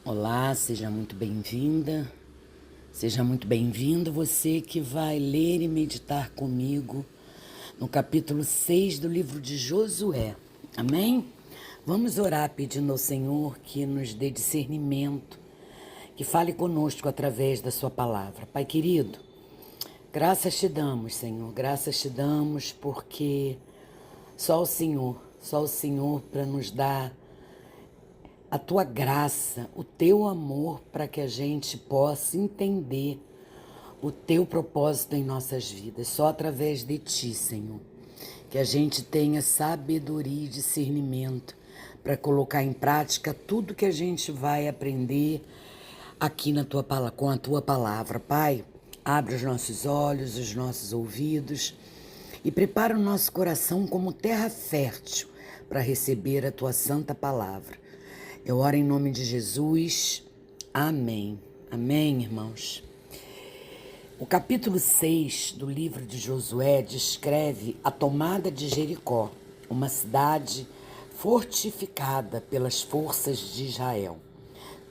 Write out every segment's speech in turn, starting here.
Olá, seja muito bem-vinda, seja muito bem-vindo você que vai ler e meditar comigo no capítulo 6 do livro de Josué. Amém? Vamos orar pedindo ao Senhor que nos dê discernimento, que fale conosco através da sua palavra. Pai querido, graças te damos, Senhor, graças te damos porque só o Senhor para nos dar a tua graça, o teu amor para que a gente possa entender o teu propósito em nossas vidas, só através de ti, Senhor. Que a gente tenha sabedoria e discernimento para colocar em prática tudo que a gente vai aprender aqui com a tua palavra. Pai, abre os nossos olhos, os nossos ouvidos e prepara o nosso coração como terra fértil para receber a tua santa palavra. Eu oro em nome de Jesus. Amém. Amém, irmãos. O capítulo 6 do livro de Josué descreve a tomada de Jericó, uma cidade fortificada pelas forças de Israel.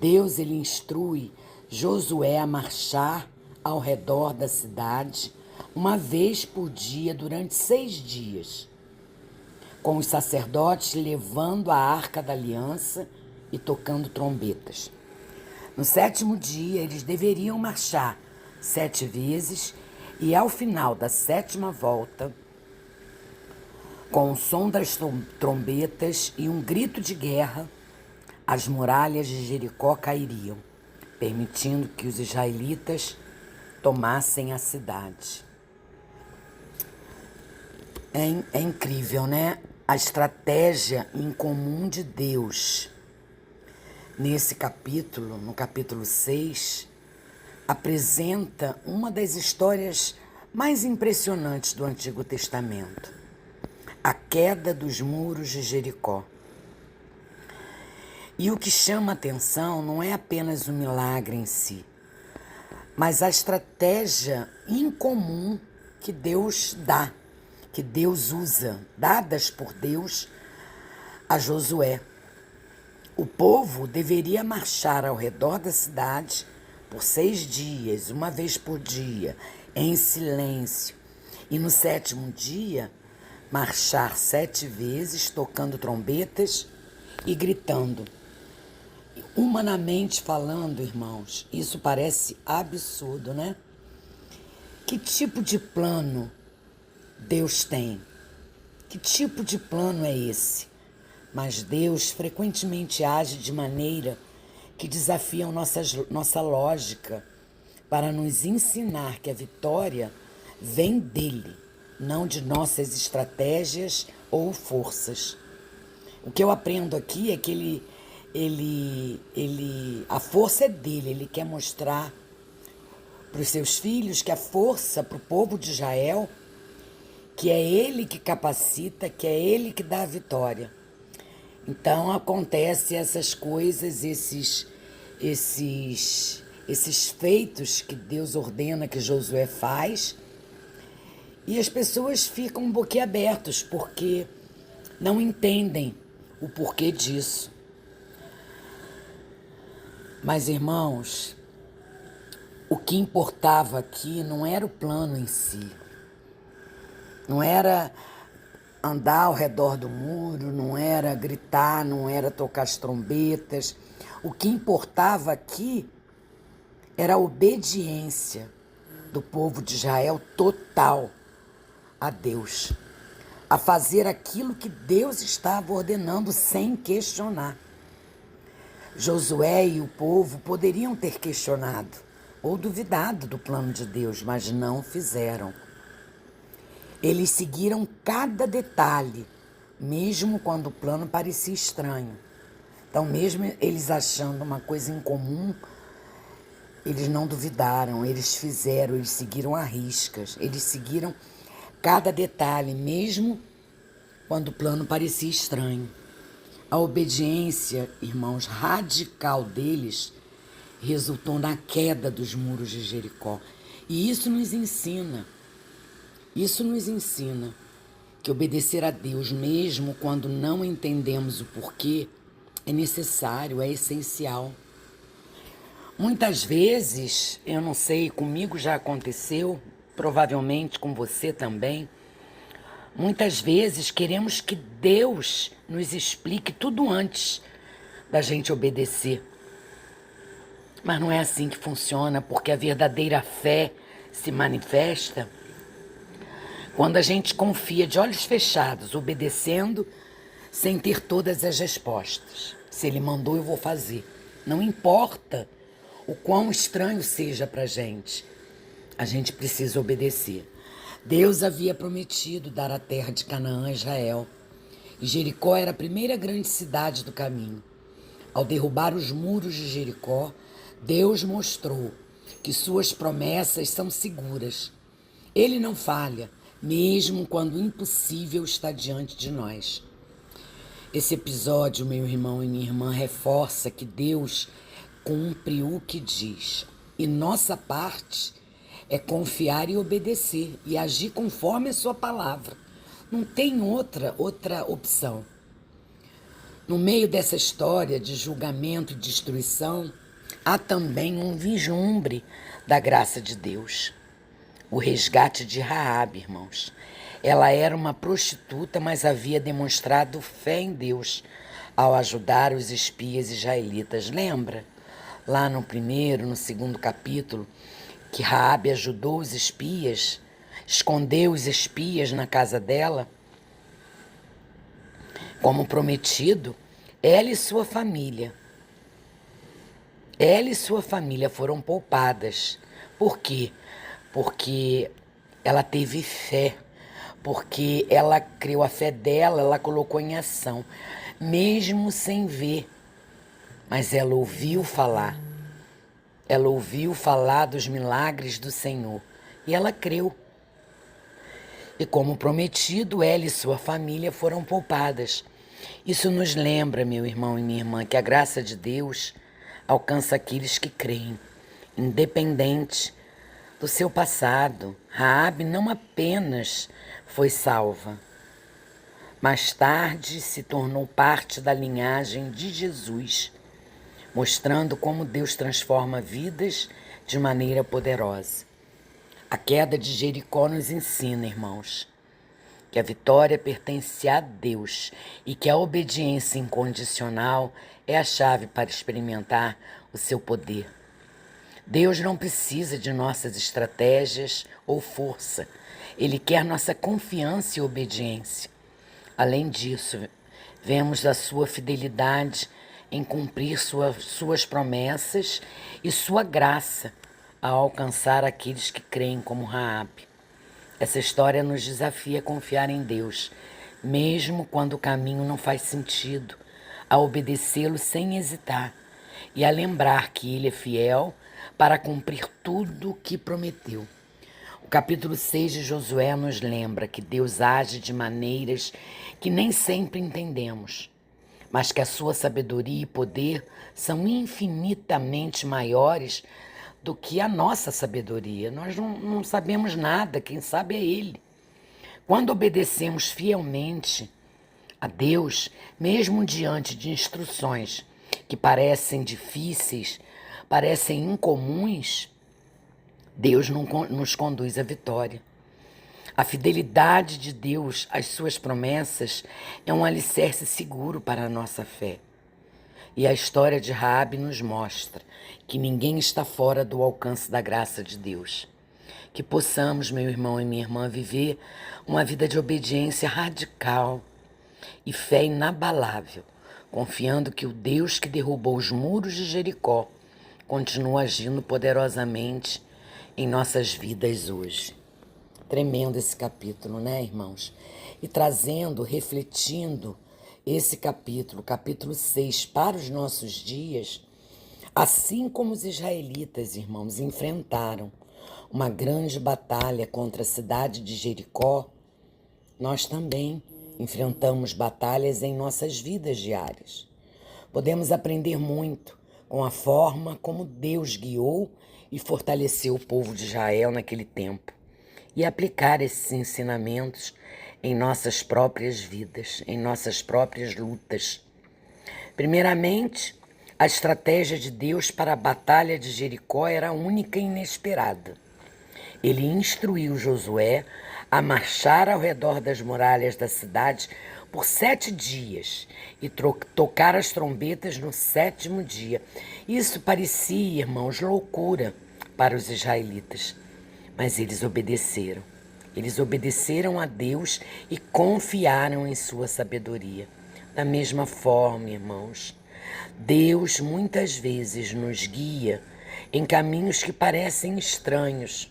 Deus ele instrui Josué a marchar ao redor da cidade uma vez por dia durante 6 dias, com os sacerdotes levando a arca da aliança e tocando trombetas. No 7º dia, eles deveriam marchar 7 vezes e, ao final da 7ª volta, com o som das trombetas e um grito de guerra, as muralhas de Jericó cairiam, permitindo que os israelitas tomassem a cidade. É incrível, né? A estratégia incomum de Deus. Nesse capítulo, no capítulo 6, apresenta uma das histórias mais impressionantes do Antigo Testamento, a queda dos muros de Jericó. E o que chama atenção não é apenas o milagre em si, mas a estratégia incomum que Deus dá, que Deus usa, dadas por Deus a Josué. O povo deveria marchar ao redor da cidade por 6 dias, uma vez por dia, em silêncio. E no 7º dia, marchar 7 vezes, tocando trombetas e gritando. Humanamente falando, irmãos, isso parece absurdo, né? Que tipo de plano Deus tem? Que tipo de plano é esse? Mas Deus frequentemente age de maneira que desafiam nossa lógica para nos ensinar que a vitória vem dele, não de nossas estratégias ou forças. O que eu aprendo aqui é que a força é dele, ele quer mostrar para os seus filhos que a força para o povo de Israel, que é ele que capacita, que é ele que dá a vitória. Então acontecem essas coisas, esses feitos que Deus ordena que Josué faz, e as pessoas ficam boquiabertos porque não entendem o porquê disso. Mas, irmãos, o que importava aqui não era o plano em si, não era andar ao redor do muro, não era gritar, não era tocar as trombetas. O que importava aqui era a obediência do povo de Israel total a Deus, a fazer aquilo que Deus estava ordenando sem questionar. Josué e o povo poderiam ter questionado ou duvidado do plano de Deus, mas não fizeram. Eles seguiram cada detalhe, mesmo quando o plano parecia estranho. Então, mesmo eles achando uma coisa incomum, eles não duvidaram, eles fizeram, eles seguiram à riscas, eles seguiram cada detalhe, mesmo quando o plano parecia estranho. A obediência, irmãos, radical deles resultou na queda dos muros de Jericó. E isso nos ensina que obedecer a Deus, mesmo quando não entendemos o porquê, é necessário, é essencial. Muitas vezes, eu não sei, comigo já aconteceu, provavelmente com você também. Muitas vezes queremos que Deus nos explique tudo antes da gente obedecer. Mas não é assim que funciona, porque a verdadeira fé se manifesta quando a gente confia de olhos fechados, obedecendo, sem ter todas as respostas. Se Ele mandou, eu vou fazer. Não importa o quão estranho seja para a gente precisa obedecer. Deus havia prometido dar a terra de Canaã a Israel. E Jericó era a primeira grande cidade do caminho. Ao derrubar os muros de Jericó, Deus mostrou que suas promessas são seguras. Ele não falha, mesmo quando o impossível está diante de nós. Esse episódio, meu irmão e minha irmã, reforça que Deus cumpre o que diz. E nossa parte é confiar e obedecer e agir conforme a sua palavra. Não tem outra opção. No meio dessa história de julgamento e destruição, há também um vislumbre da graça de Deus. O resgate de Raabe, irmãos. Ela era uma prostituta, mas havia demonstrado fé em Deus ao ajudar os espias israelitas. Lembra? Lá no segundo capítulo, que Raabe ajudou os espias, escondeu os espias na casa dela, como prometido. Ela e sua família foram poupadas. Por quê? Porque ela teve fé, porque ela criou a fé dela, ela colocou em ação, mesmo sem ver, mas ela ouviu falar. Ela ouviu falar dos milagres do Senhor e ela creu. E como prometido, ela e sua família foram poupadas. Isso nos lembra, meu irmão e minha irmã, que a graça de Deus alcança aqueles que creem, independente do seu passado. Raabe não apenas foi salva, mais tarde se tornou parte da linhagem de Jesus, mostrando como Deus transforma vidas de maneira poderosa. A queda de Jericó nos ensina, irmãos, que a vitória pertence a Deus e que a obediência incondicional é a chave para experimentar o seu poder. Deus não precisa de nossas estratégias ou força. Ele quer nossa confiança e obediência. Além disso, vemos a sua fidelidade em cumprir suas promessas e sua graça ao alcançar aqueles que creem como Raabe. Essa história nos desafia a confiar em Deus, mesmo quando o caminho não faz sentido, a obedecê-lo sem hesitar e a lembrar que Ele é fiel para cumprir tudo o que prometeu. O capítulo 6 de Josué nos lembra que Deus age de maneiras que nem sempre entendemos, mas que a sua sabedoria e poder são infinitamente maiores do que a nossa sabedoria. Nós não sabemos nada, quem sabe é Ele. Quando obedecemos fielmente a Deus, mesmo diante de instruções que parecem difíceis, parecem incomuns, Deus nos conduz à vitória. A fidelidade de Deus às suas promessas é um alicerce seguro para a nossa fé. E a história de Raabe nos mostra que ninguém está fora do alcance da graça de Deus. Que possamos, meu irmão e minha irmã, viver uma vida de obediência radical e fé inabalável, confiando que o Deus que derrubou os muros de Jericó continua agindo poderosamente em nossas vidas hoje. Tremendo esse capítulo, né, irmãos? E trazendo, refletindo esse capítulo 6, para os nossos dias, assim como os israelitas, irmãos, enfrentaram uma grande batalha contra a cidade de Jericó, nós também enfrentamos batalhas em nossas vidas diárias. Podemos aprender muito com a forma como Deus guiou e fortaleceu o povo de Israel naquele tempo e aplicar esses ensinamentos em nossas próprias vidas, em nossas próprias lutas. Primeiramente, A estratégia de Deus para a batalha de Jericó era única e inesperada. Ele instruiu Josué a marchar ao redor das muralhas da cidade por 7 dias e tocar as trombetas no 7º dia. Isso parecia, irmãos, loucura para os israelitas, mas eles obedeceram. Eles obedeceram a Deus e confiaram em sua sabedoria. Da mesma forma, irmãos, Deus muitas vezes nos guia em caminhos que parecem estranhos,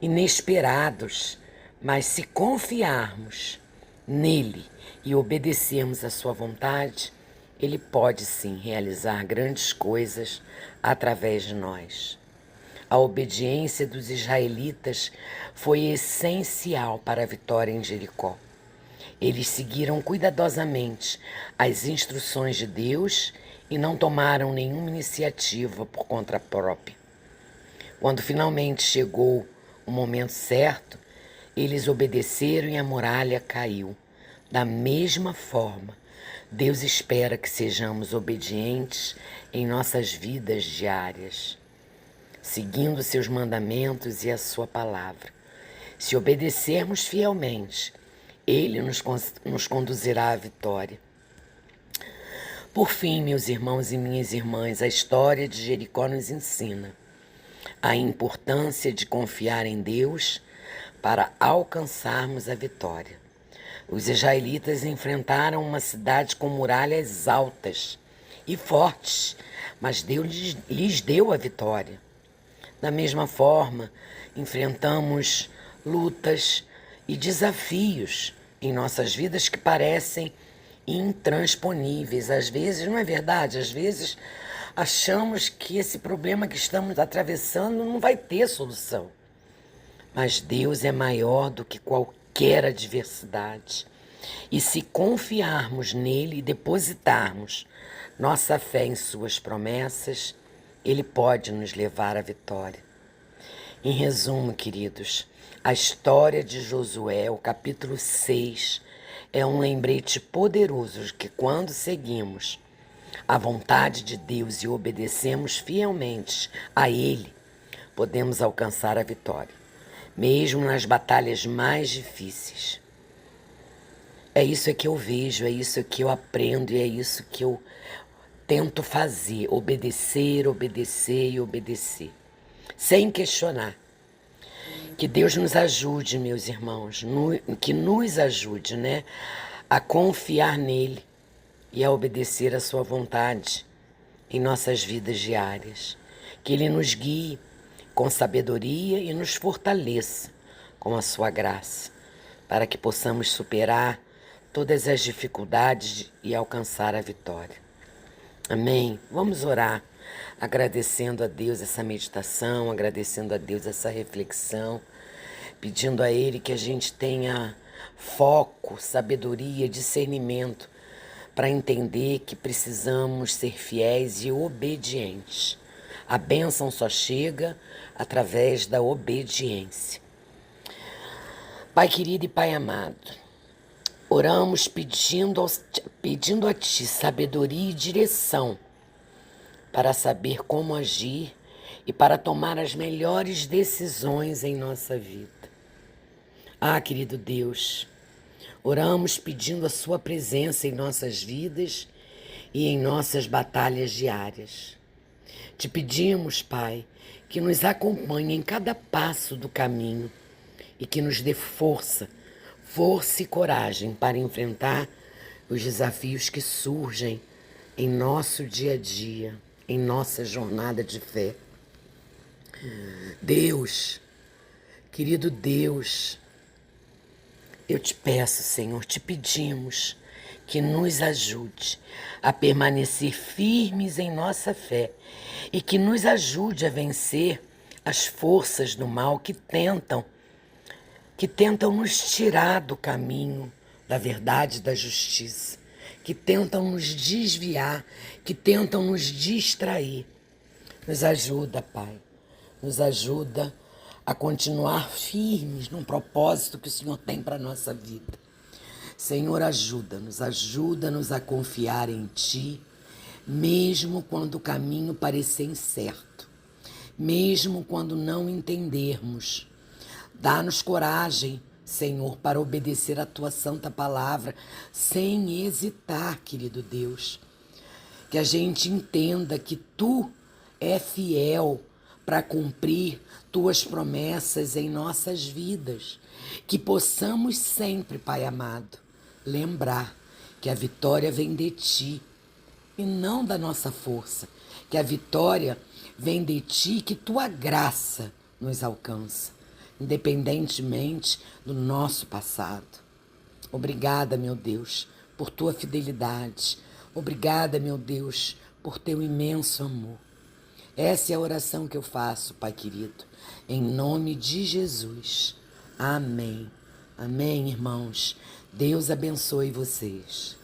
inesperados, mas se confiarmos nele e obedecermos à sua vontade, ele pode sim realizar grandes coisas através de nós. A obediência dos israelitas foi essencial para a vitória em Jericó. Eles seguiram cuidadosamente as instruções de Deus e não tomaram nenhuma iniciativa por conta própria. Quando finalmente chegou o momento certo, eles obedeceram e a muralha caiu. Da mesma forma, Deus espera que sejamos obedientes em nossas vidas diárias, seguindo seus mandamentos e a sua palavra. Se obedecermos fielmente, ele nos conduzirá à vitória. Por fim, meus irmãos e minhas irmãs, a história de Jericó nos ensina a importância de confiar em Deus para alcançarmos a vitória. Os israelitas enfrentaram uma cidade com muralhas altas e fortes, mas Deus lhes deu a vitória. Da mesma forma, enfrentamos lutas e desafios em nossas vidas que parecem intransponíveis. Às vezes, não é verdade? Às vezes achamos que esse problema que estamos atravessando não vai ter solução. Mas Deus é maior do que qualquer adversidade. E se confiarmos nele e depositarmos nossa fé em suas promessas, ele pode nos levar à vitória. Em resumo, queridos, a história de Josué, o capítulo 6, é um lembrete poderoso de que quando seguimos a vontade de Deus e obedecemos fielmente a Ele, podemos alcançar a vitória, mesmo nas batalhas mais difíceis. É isso que eu vejo, é isso que eu aprendo e é isso que eu tento fazer, obedecer, obedecer e obedecer, sem questionar. Que Deus nos ajude, meus irmãos, que nos ajude, a confiar nele e a obedecer a sua vontade em nossas vidas diárias. Que ele nos guie com sabedoria e nos fortaleça com a sua graça, para que possamos superar todas as dificuldades e alcançar a vitória. Amém? Vamos orar, agradecendo a Deus essa meditação, agradecendo a Deus essa reflexão, pedindo a Ele que a gente tenha foco, sabedoria, discernimento para entender que precisamos ser fiéis e obedientes. A bênção só chega através da obediência. Pai querido e Pai amado, oramos pedindo a Ti sabedoria e direção para saber como agir e para tomar as melhores decisões em nossa vida. Ah, querido Deus, oramos pedindo a Sua presença em nossas vidas e em nossas batalhas diárias. Te pedimos, Pai, que nos acompanhe em cada passo do caminho e que nos dê força e coragem para enfrentar os desafios que surgem em nosso dia a dia, em nossa jornada de fé. Deus, querido Deus, eu te peço, Senhor, te pedimos que nos ajude a permanecer firmes em nossa fé e que nos ajude a vencer as forças do mal que tentam nos tirar do caminho da verdade e da justiça, que tentam nos desviar, que tentam nos distrair. Nos ajuda, Pai, nos ajuda a continuar firmes no propósito que o Senhor tem para a nossa vida. Senhor, ajuda-nos a confiar em Ti, mesmo quando o caminho parecer incerto, mesmo quando não entendermos. Dá-nos coragem, Senhor, para obedecer a tua santa palavra, sem hesitar, querido Deus. Que a gente entenda que tu é fiel para cumprir tuas promessas em nossas vidas. Que possamos sempre, Pai amado, lembrar que a vitória vem de ti e não da nossa força. Que a vitória vem de ti, que tua graça nos alcança, independentemente do nosso passado. Obrigada, meu Deus, por tua fidelidade. Obrigada, meu Deus, por teu imenso amor. Essa é a oração que eu faço, Pai querido, em nome de Jesus. Amém. Amém, irmãos. Deus abençoe vocês.